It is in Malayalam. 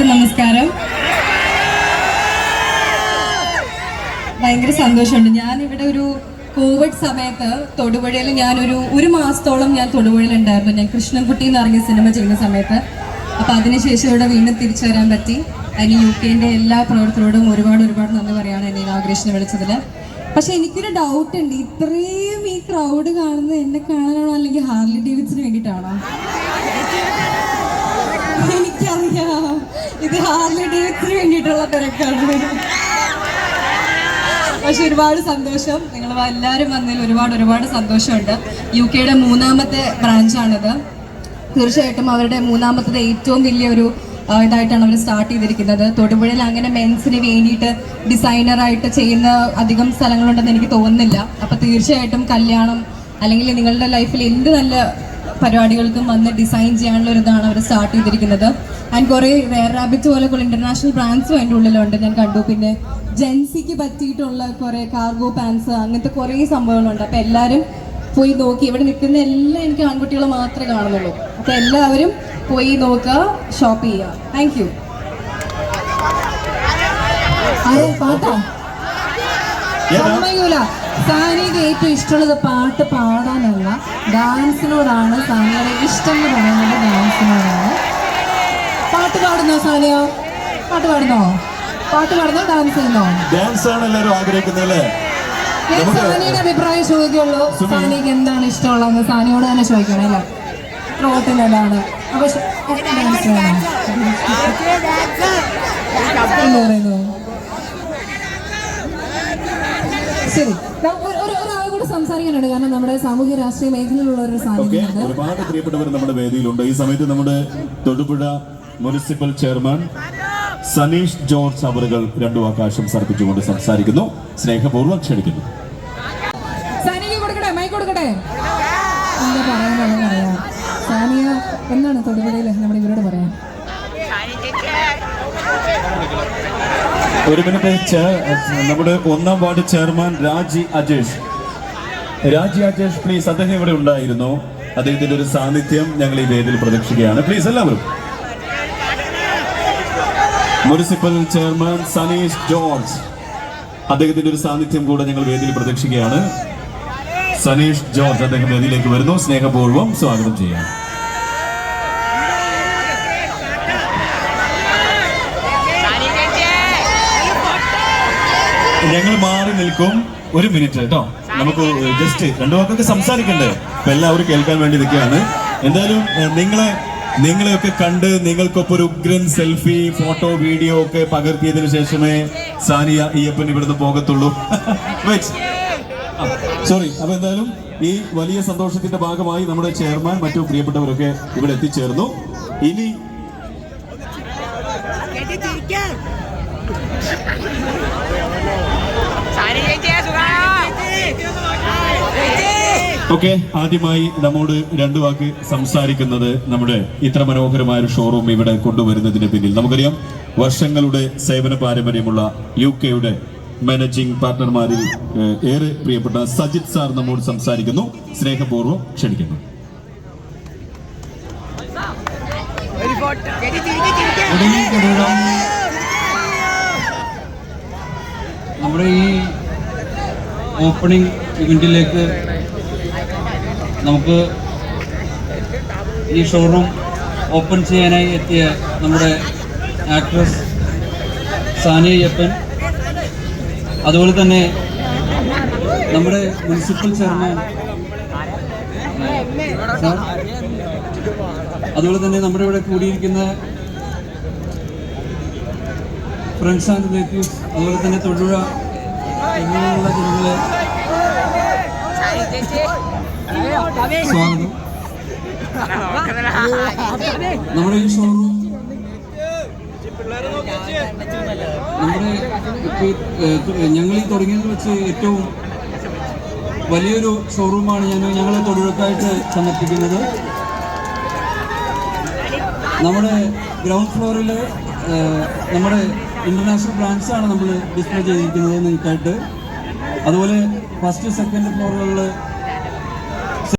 എല്ലാവർക്കും നമസ്കാരം. ഭയങ്കര സന്തോഷമുണ്ട്. ഞാനിവിടെ ഒരു കോവിഡ് സമയത്ത് തൊടുപുഴയിൽ ഒരു മാസത്തോളം ഞാൻ തൊടുപുഴയിലുണ്ടായിരുന്നു. ഞാൻ കൃഷ്ണൻകുട്ടി എന്ന് ഇറങ്ങിയ സിനിമ ചെയ്യുന്ന സമയത്ത്. അപ്പോൾ അതിനുശേഷം ഇവിടെ വീണ്ടും തിരിച്ചു വരാൻ പറ്റി. അതിന് UK എല്ലാ പ്രവർത്തകരോടും ഒരുപാട് നന്ദി പറയുകയാണ് എന്നെ ഇനാഗ്രേഷന് വിളിച്ചതിൽ. പക്ഷെ എനിക്കൊരു ഡൗട്ട് ഉണ്ട്, ഇത്രയും ഈ ക്രൗഡ് കാണുന്നത് എന്നെ കാണാനാണോ അല്ലെങ്കിൽ ഹാർലി ഡേവിഡ്സിന് വേണ്ടിയിട്ടാണോ? എനിക്കറിയാം ഇത് ഹാർലി ഡേവിഡ്സിന് വേണ്ടിയിട്ടുള്ള തിരക്കാണ്. പക്ഷെ ഒരുപാട് സന്തോഷം, നിങ്ങൾ എല്ലാവരും വന്നതിൽ ഒരുപാട് സന്തോഷമുണ്ട്. UK മൂന്നാമത്തെ ബ്രാഞ്ചാണിത്. തീർച്ചയായിട്ടും അവരുടെ മൂന്നാമത്തത് ഏറ്റവും വലിയൊരു ഇതായിട്ടാണ് അവർ സ്റ്റാർട്ട് ചെയ്തിരിക്കുന്നത്. തൊടുപുഴയിൽ അങ്ങനെ മെൻസിന് വേണ്ടിയിട്ട് ഡിസൈനറായിട്ട് ചെയ്യുന്ന അധികം സ്ഥലങ്ങളുണ്ടെന്ന് എനിക്ക് തോന്നുന്നില്ല. അപ്പോൾ തീർച്ചയായിട്ടും കല്യാണം അല്ലെങ്കിൽ നിങ്ങളുടെ ലൈഫിൽ എന്ത് നല്ല പരിപാടികൾക്കും വന്ന് ഡിസൈൻ ചെയ്യാനുള്ള ഒരു ഇതാണ് അവർ സ്റ്റാർട്ട് ചെയ്തിരിക്കുന്നത്. ആൻഡ് കുറേ റെയർ റാബിറ്റ് പോലെ ഇന്റർനാഷണൽ ബ്രാൻഡ്സും അതിൻ്റെ ഉള്ളിലുണ്ട്, ഞാൻ കണ്ടു. പിന്നെ ജെൻസിക്ക് പറ്റിയിട്ടുള്ള കുറേ കാർഗോ പാൻസ്, അങ്ങനത്തെ കുറേ സംഭവങ്ങളുണ്ട്. അപ്പോൾ എല്ലാവരും പോയി നോക്കി. ഇവിടെ നിൽക്കുന്ന എല്ലാം എനിക്ക് ആൺകുട്ടികൾ മാത്രമേ കാണുന്നുള്ളൂ. അപ്പോൾ എല്ലാവരും പോയി നോക്കുക, ഷോപ്പ് ചെയ്യുക. Thank you. പാട്ടോ സമയൂല. സാനിയുടെ ഏറ്റവും ഇഷ്ടമുള്ളത് പാട്ട് പാടാനല്ല, ഡാൻസിനോടാണ്. സാനിയുടെ ഇഷ്ടം എന്ന് പറയുന്നത് ഡാൻസിനോടാണ്. പാട്ട് പാടുന്നോ സാനിയ? പാട്ട് പാടുന്നോ? ഡാൻസ് ചെയ്യുന്നോ? ഡാൻസ് ആണ് എല്ലാവരും ആഗ്രഹിക്കുന്നത്. ഞാൻ സാനിയുടെ അഭിപ്രായം ചോദിക്കുള്ളൂ. സാനിക്ക് എന്താണ് ഇഷ്ടമുള്ളതെന്ന് സാനിയോട് തന്നെ ചോദിക്കണം അല്ലേ? ട്രോട്ടിനെല്ലാം അപ്പൊ ഡാൻസ് പറയുന്നു. ശരി, ഒരാളെ കൂടെ സംസാരിക്കാനുണ്ട്. കാരണം നമ്മുടെ സാമൂഹ്യ രാഷ്ട്രീയ മേഖലയിലുള്ള ഒരു സാന്നിധ്യം ഒരുപാട് പ്രിയപ്പെട്ടവർ നമ്മുടെ വേദിയിലുണ്ട്. ഈ സമയത്ത് നമ്മുടെ Thodupuzha municipal chairman Saneesh George അവറുകൾ രണ്ടു വാക്ക് ആശംസ അർപ്പിച്ചുകൊണ്ട് സംസാരിക്കുന്നു. സ്നേഹപൂർവ്വം ക്ഷണിക്കുന്നു. എന്താ പറയാനുള്ളതെന്നറിയാം. സാനിയ എന്താണ് തൊടുപുഴയിൽ നമ്മുടെ ഇവരോട് പറയാൻ? ഒരു മിനിറ്റ്. നമ്മുടെ 1ാം വാർഡ് ചെയർമാൻ രാജി അജേഷ് പ്ലീസ്. അദ്ദേഹം ഇവിടെ ഉണ്ടായിരുന്നു. അദ്ദേഹത്തിന്റെ ഒരു സാന്നിധ്യം ഞങ്ങൾ ഈ വേദിയിൽ പ്രതീക്ഷിക്കുകയാണ്. പ്ലീസ് എല്ലാവരും. മുനിസിപ്പൽ ചെയർമാൻ സനീഷ് ജോർജ്, അദ്ദേഹത്തിന്റെ ഒരു സാന്നിധ്യം കൂടെ ഞങ്ങൾ വേദിയിൽ പ്രതീക്ഷിക്കുകയാണ്. സനീഷ് ജോർജ് അദ്ദേഹം വേദിയിലേക്ക് വരുന്നു. സ്നേഹപൂർവ്വം സ്വാഗതം ചെയ്യാം. ഞങ്ങൾ മാറി നിൽക്കും. ഒരു മിനിറ്റ് കേട്ടോ, നമുക്ക് ജസ്റ്റ് രണ്ടു വാക്കൊക്കെ സംസാരിക്കണ്ടേ? അപ്പൊ എല്ലാവരും കേൾക്കാൻ വേണ്ടി നിൽക്കുകയാണ്. എന്തായാലും നിങ്ങളെയൊക്കെ കണ്ട് നിങ്ങൾക്കൊപ്പം ഒരു ഉഗ്രൻ സെൽഫി, ഫോട്ടോ, വീഡിയോ ഒക്കെ പകർത്തിയതിനു ശേഷമേ സാനിയ അയ്യപ്പൻ ഇവിടുന്ന് പോകത്തുള്ളൂ. സോറി. അപ്പൊ എന്തായാലും ഈ വലിയ സന്തോഷത്തിന്റെ ഭാഗമായി നമ്മുടെ ചെയർമാൻ മറ്റു പ്രിയപ്പെട്ടവരൊക്കെ ഇവിടെ എത്തിച്ചേർന്നു. ഇനി ഓക്കെ, ആദ്യമായി നമ്മോട് രണ്ടു വാക്ക് സംസാരിക്കുന്നത് നമ്മുടെ ഇത്ര മനോഹരമായ ഒരു ഷോറൂം ഇവിടെ കൊണ്ടുവരുന്നതിന് പിന്നിൽ നമുക്കറിയാം വർഷങ്ങളുടെ സേവന പാരമ്പര്യമുള്ള UK മാനേജിംഗ് പാർട്ണർമാരിൽ ഏറെ പ്രിയപ്പെട്ട സജിത് സാർ നമ്മോട് സംസാരിക്കുന്നു. സ്നേഹപൂർവ്വം ക്ഷണിക്കുന്നു. നമ്മുടെ ഈ ഓപ്പണിംഗ് ഇവന്റിലേക്ക് നമുക്ക് ഈ ഷോറൂം ഓപ്പൺ ചെയ്യാനായി എത്തിയ നമ്മുടെ ആക്ട്രസ് സാനിയ അയ്യപ്പൻ, അതുപോലെ തന്നെ നമ്മുടെ മുനിസിപ്പൽ ചെയർമാൻ, അതുപോലെ തന്നെ നമ്മുടെ ഇവിടെ കൂടിയിരിക്കുന്ന ഫ്രണ്ട്സ് ആൻഡ് റിലേറ്റീവ്സ്, അതുപോലെ തന്നെ തൊടുപുഴ എങ്ങനെയുള്ള ജനങ്ങളെ സ്വാഗതം. നമ്മുടെ ഈ ഷോറൂം ഞങ്ങൾ ഈ തുടങ്ങിയതിൽ വെച്ച് ഏറ്റവും വലിയൊരു ഷോറൂമാണ് ഞങ്ങൾ തൊടുപുഴക്കായിട്ട് സമർപ്പിക്കുന്നത്. നമ്മുടെ ഗ്രൗണ്ട് ഫ്ലോറിൽ നമ്മുടെ ഇന്റർനാഷണൽ ബ്രാൻഡ്സാണ് നമ്മൾ ഡിസ്പ്ലേ ചെയ്തിരിക്കുന്നത് നിങ്ങൾക്കായിട്ട്. അതുപോലെ ഫസ്റ്റ് സെക്കൻഡ് ഫ്ലോറുകളിൽ